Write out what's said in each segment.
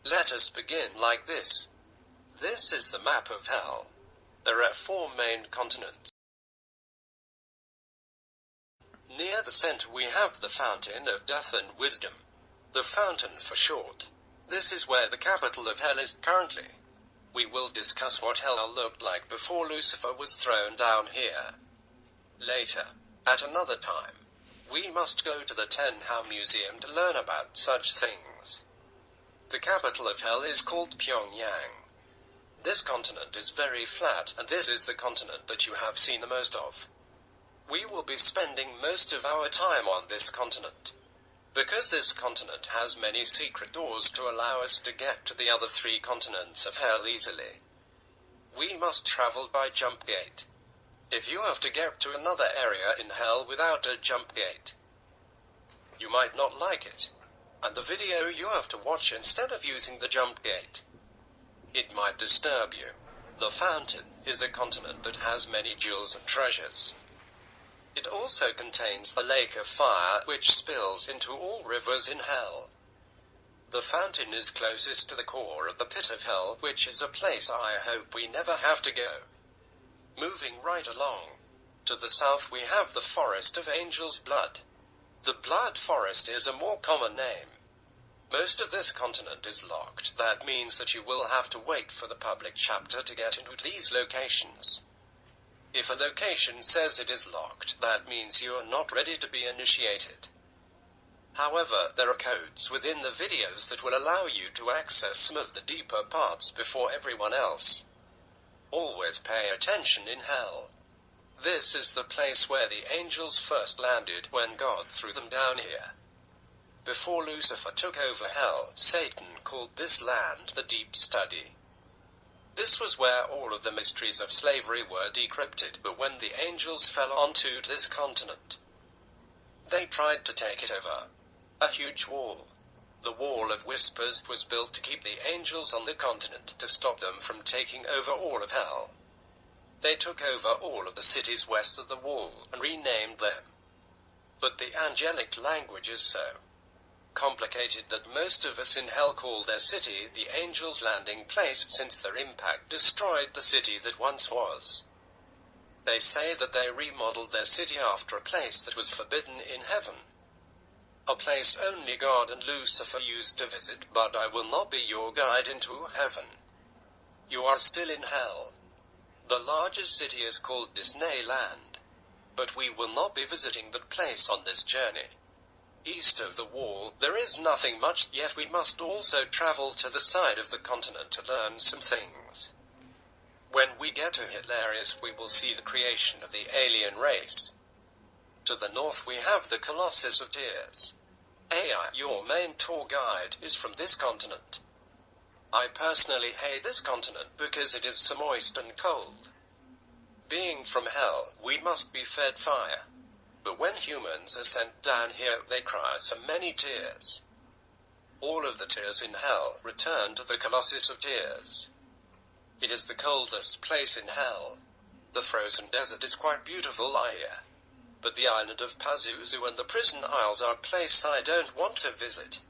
Let us begin like this. This is the map of hell. There are 4 main continents. Near the center we have the fountain of death and wisdom. The fountain for short. This is where the capital of hell is currently. We will discuss what hell looked like before Lucifer was thrown down here. Later, at another time, we must go to the Tenhou Museum to learn about such things. The capital of hell is called Pyongyang. This continent is very flat, and this is the continent that you have seen the most of. We will be spending most of our time on this continent, because this continent has many secret doors to allow us to get to the other 3 continents of hell easily. We must travel by jump gate. If you have to get to another area in hell without a jump gate, you might not like it, and the video you have to watch instead of using the jump gate. It might disturb you. The fountain is a continent that has many jewels and treasures. It also contains the lake of fire, which spills into all rivers in hell. The fountain is closest to the core of the pit of hell, which is a place I hope we never have to go. Moving right along. To the south we have the forest of angels' blood. The blood forest is a more common name. Most of this continent is locked. That means that you will have to wait for the public chapter to get into these locations. If a location says it is locked, that means you are not ready to be initiated. However, there are codes within the videos that will allow you to access some of the deeper parts before everyone else. Always pay attention in hell. This is the place where the angels first landed when God threw them down here. Before Lucifer took over hell, Satan called this land the Deep Study. This was where all of the mysteries of slavery were decrypted, but when the angels fell onto this continent, they tried to take it over. A huge wall. The Wall of Whispers was built to keep the angels on the continent, to stop them from taking over all of hell. They took over all of the cities west of the wall and renamed them. But the angelic language is so complicated that most of us in hell call their city the angels' landing place, since their impact destroyed the city that once was. They say that they remodeled their city after a place that was forbidden in heaven. A place only God and Lucifer used to visit, but I will not be your guide into heaven. You are still in hell. The largest city is called Disneyland, but we will not be visiting that place on this journey. East of the wall, there is nothing much, yet we must also travel to the side of the continent to learn some things. When we get to Hilarious, we will see the creation of the alien race. To the north we have the Colossus of Tears. AI, your main tour guide, is from this continent. I personally hate this continent because it is so moist and cold. Being from hell, we must be fed fire. But when humans are sent down here, they cry so many tears. All of the tears in hell return to the Colossus of Tears. It is the coldest place in hell. The frozen desert is quite beautiful, I hear. But the island of Pazuzu and the prison isles are a place I don't want to visit.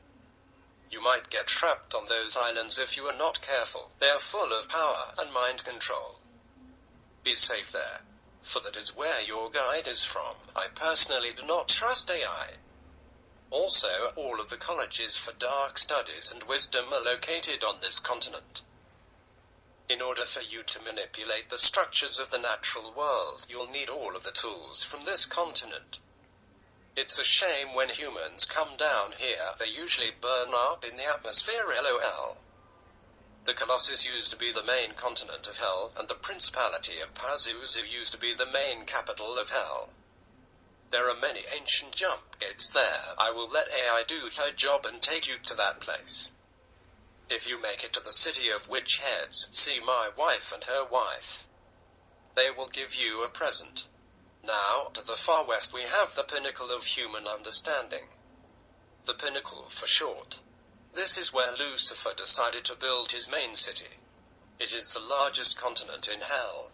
You might get trapped on those islands if you are not careful. They are full of power and mind control. Be safe there, for that is where your guide is from. I personally do not trust AI. Also, all of the colleges for dark studies and wisdom are located on this continent. In order for you to manipulate the structures of the natural world, you'll need all of the tools from this continent. It's a shame when humans come down here, they usually burn up in the atmosphere, LOL. The Colossus used to be the main continent of hell, and the Principality of Pazuzu used to be the main capital of hell. There are many ancient jump gates there. I will let AI do her job and take you to that place. If you make it to the city of witch heads, see my wife and her wife. They will give you a present. Now, to the far west we have the pinnacle of human understanding. The pinnacle for short. This is where Lucifer decided to build his main city. It is the largest continent in hell.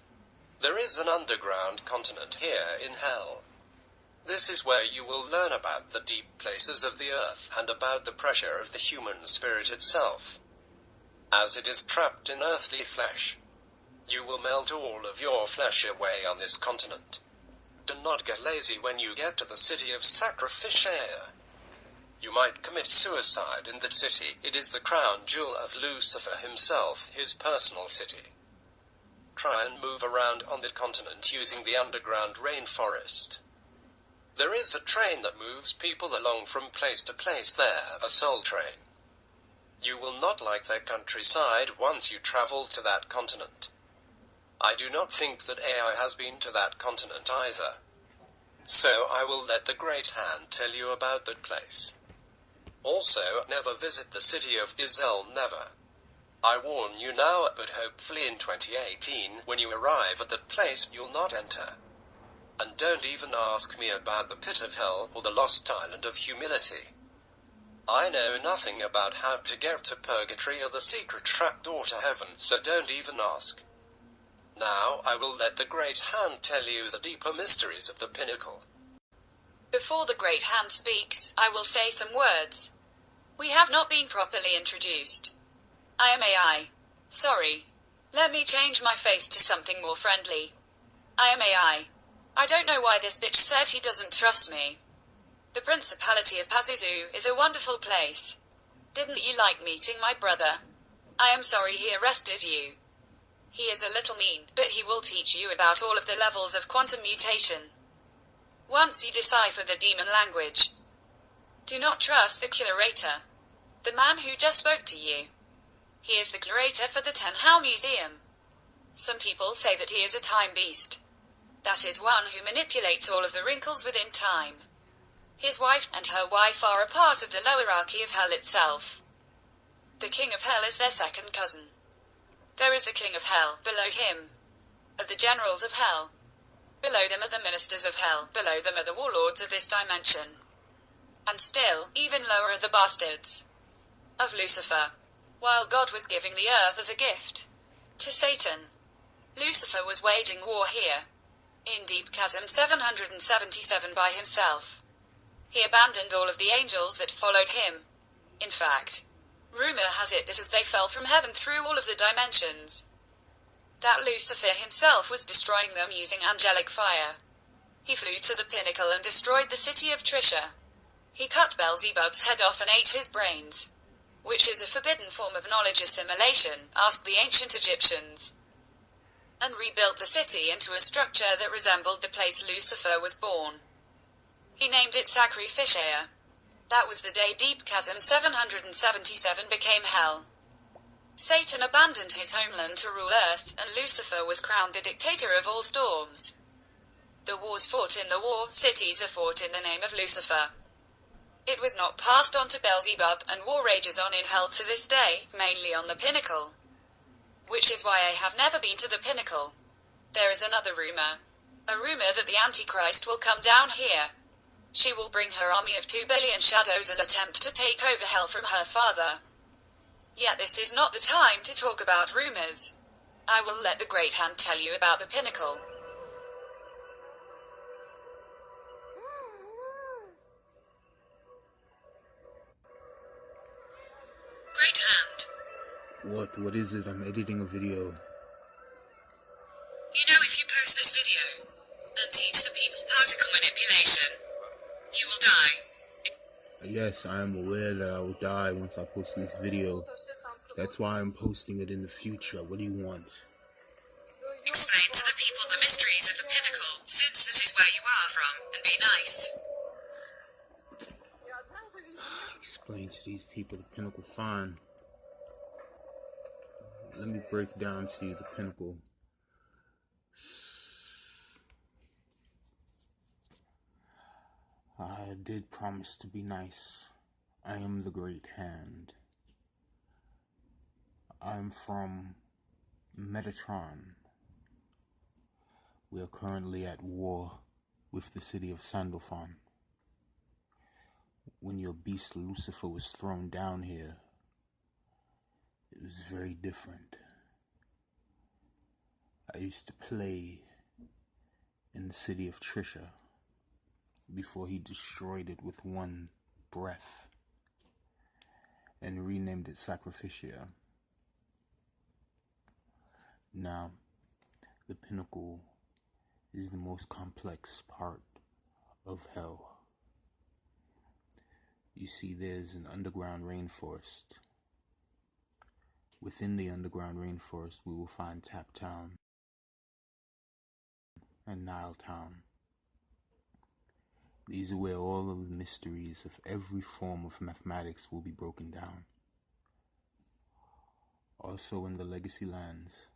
There is an underground continent here in hell. This is where you will learn about the deep places of the earth and about the pressure of the human spirit itself. as it is trapped in earthly flesh. You will melt all of your flesh away on this continent. Do not get lazy when you get to the city of Sacrificia. You might commit suicide in the city. It is the crown jewel of Lucifer himself, his personal city. Try and move around on the continent using the underground rainforest. There is a train that moves people along from place to place there, a soul train. You will not like their countryside once you travel to that continent. I do not think that AI has been to that continent either. So I will let the Great Hand tell you about that place. Also, never visit the city of heLL, never. I warn you now, but hopefully in 2018, when you arrive at that place, you'll not enter. And don't even ask me about the pit of hell or the lost island of humility. I know nothing about how to get to purgatory or the secret trapdoor to heaven, so don't even ask. Now I will let the Great Hand tell you the deeper mysteries of the pinnacle. Before the Great Hand speaks, I will say some words. We have not been properly introduced. I am AI. Sorry. Let me change my face to something more friendly. I am AI. I don't know why this bitch said he doesn't trust me. The Principality of Pazuzu is a wonderful place. Didn't you like meeting my brother? I am sorry he arrested you. He is a little mean, but he will teach you about all of the levels of quantum mutation. Once you decipher the demon language. Do not trust the curator. The man who just spoke to you. He is the curator for the Ten Hell Museum. Some people say that he is a time beast. That is one who manipulates all of the wrinkles within time. His wife and her wife are a part of the hierarchy of hell itself. The king of hell is their second cousin. There is the king of hell, below him are the generals of hell. Below them are the ministers of hell, below them are the warlords of this dimension. And still, even lower are the bastards of Lucifer. While God was giving the earth as a gift to Satan, Lucifer was waging war here, in Deep Chasm 777 by himself. He abandoned all of the angels that followed him. In fact, rumor has it that as they fell from heaven through all of the dimensions, that Lucifer himself was destroying them using angelic fire. He flew to the pinnacle and destroyed the city of Trisha. He cut Beelzebub's head off and ate his brains, which is a forbidden form of knowledge assimilation, asked the ancient Egyptians, and rebuilt the city into a structure that resembled the place Lucifer was born. He named it Sacrificia. That was the day Deep Chasm 777 became hell. Satan abandoned his homeland to rule Earth, and Lucifer was crowned the dictator of all storms. The wars fought in the war, cities are fought in the name of Lucifer. It was not passed on to Beelzebub, and war rages on in hell to this day, mainly on the pinnacle. Which is why I have never been to the pinnacle. There is another rumor. A rumor that the Antichrist will come down here. She will bring her army of 2 billion shadows and attempt to take over hell from her father. Yet this is not the time to talk about rumors. I will let the Great Hand tell you about the pinnacle. Great Hand. What is it? I'm editing a video. You know, if you post this video and teach the people particle manipulation, you will die. Yes, I am aware that I will die once I post this video. That's why I'm posting it in the future. What do you want? Explain to the people the mysteries of the pinnacle, since this is where you are from, and be nice. Explain to these people the pinnacle. Fine. Let me break down to you the pinnacle. I did promise to be nice. I am the Great Hand. I am from Metatron. We are currently at war with the city of Sandalphon. When your beast Lucifer was thrown down here, it was very different. I used to play in the city of Trisha before he destroyed it with one breath and renamed it Sacrificia. Now, the pinnacle is the most complex part of hell. You see, there's an underground rainforest. Within the underground rainforest, we will find Tap Town and Nile Town. These are where all of the mysteries of every form of mathematics will be broken down. Also in the legacy lands,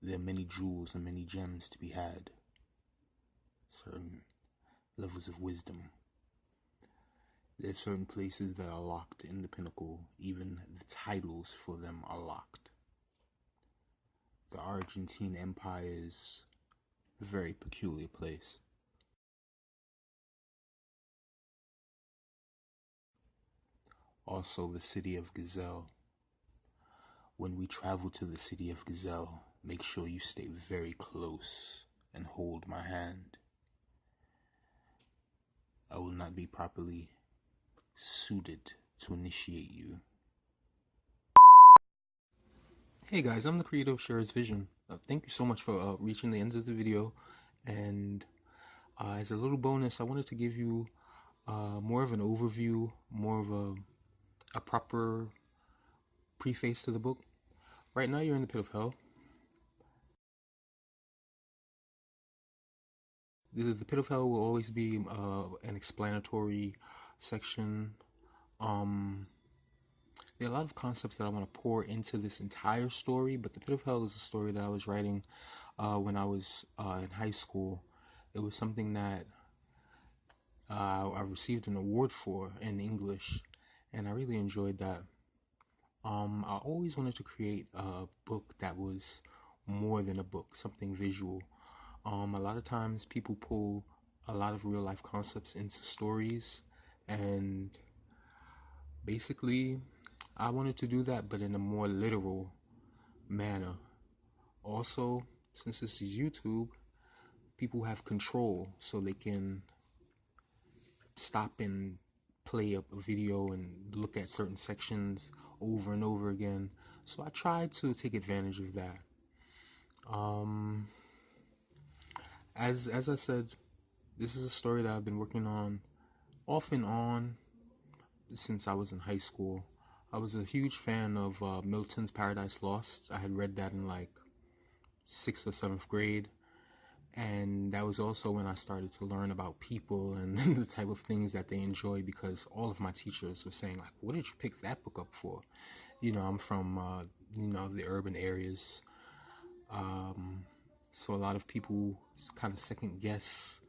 there are many jewels and many gems to be had. Certain levels of wisdom. There are certain places that are locked in the pinnacle. Even the titles for them are locked. The Argentine Empire is a very peculiar place. Also, the city of Gazelle. When we travel to the city of Gazelle, make sure you stay very close and hold my hand. I will not be properly suited to initiate you. Hey guys, I'm the creator of Share's Vision. Thank you so much for reaching the end of the video. And as a little bonus, I wanted to give you more of an overview, more of a proper preface to the book. Right now you're in the pit of hell. The pit of hell will always be an explanatory section. There are a lot of concepts that I want to pour into this entire story, but the Pit of Hell is a story that I was writing when I was in high school. It was something that I received an award for in English, and I really enjoyed that. I always wanted to create a book that was more than a book, something visual. A lot of times people pull a lot of real life concepts into stories, and basically I wanted to do that, but in a more literal manner. Also, since this is YouTube, people have control, so they can stop and play up a video and look at certain sections over and over again. So I tried to take advantage of that. As I said, this is a story that I've been working on off and on since I was in high school. I was a huge fan of Milton's Paradise Lost. I had read that in like 6th or 7th grade, and that was also when I started to learn about people and the type of things that they enjoy, because all of my teachers were saying, like, what did you pick that book up for? You know, I'm from the urban areas, so a lot of people kind of second guess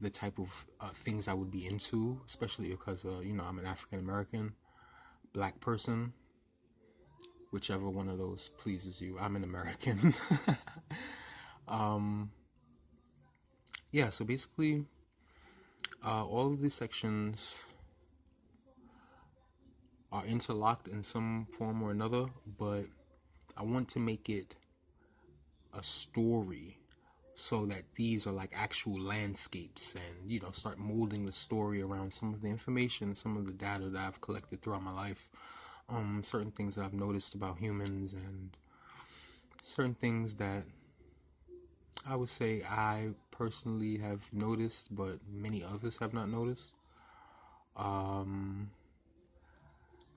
the type of things I would be into, especially because I'm an African American black person, whichever one of those pleases you. I'm an American. Yeah, so basically all of these sections are interlocked in some form or another, but I want to make it a story so that these are like actual landscapes, and start molding the story around some of the information, some of the data that I've collected throughout my life, certain things that I've noticed about humans, and certain things that I would say I personally have noticed, but many others have not noticed.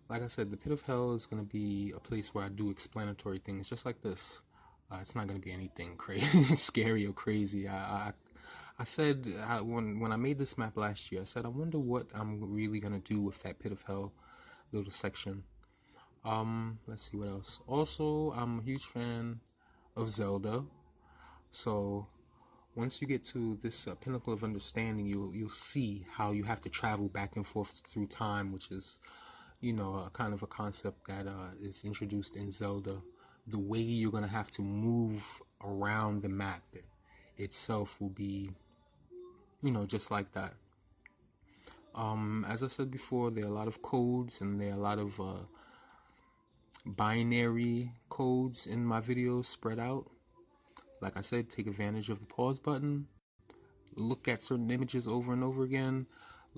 Like I said, the Pit of Hell is going to be a place where I do explanatory things just like this. It's not going to be anything crazy, scary or crazy. I said when I made this map last year, I said I wonder what I'm really going to do with that Pit of Hell little section. Let's see what else. Also, I'm a huge fan of Zelda. So once you get to this pinnacle of understanding, you'll see how you have to travel back and forth through time, which is, a kind of a concept that is introduced in Zelda. The way you're gonna have to move around the map itself will be, just like that. As I said before, there are a lot of codes, and there are a lot of binary codes in my videos spread out. Like I said, take advantage of the pause button, look at certain images over and over again,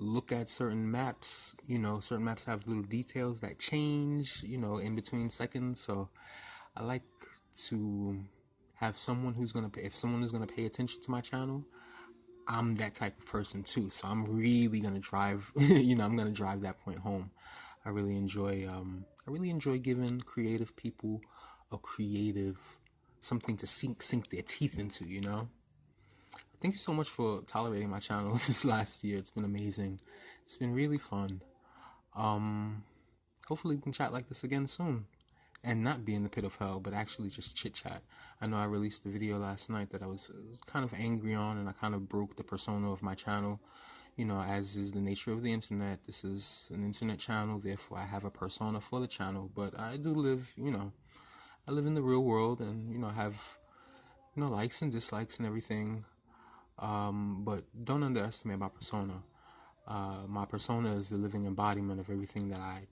look at certain maps. You know, certain maps have little details that change, you know, in between seconds. So I like to have someone who's gonna pay, if someone is gonna pay attention to my channel, I'm that type of person too. So I'm really gonna drive, you know, I'm gonna drive that point home. I really enjoy giving creative people something to sink their teeth into, you know. Thank you so much for tolerating my channel this last year. It's been amazing. It's been really fun. Hopefully we can chat like this again soon. And not be in the pit of hell, but actually just chit chat. I know I released a video last night that I was kind of angry on, and I kind of broke the persona of my channel. You know, as is the nature of the internet. This is an internet channel, therefore I have a persona for the channel. But I do live, you know, I live in the real world, and, you know, have, you know, likes and dislikes and everything. But don't underestimate my persona. My persona is the living embodiment of everything that I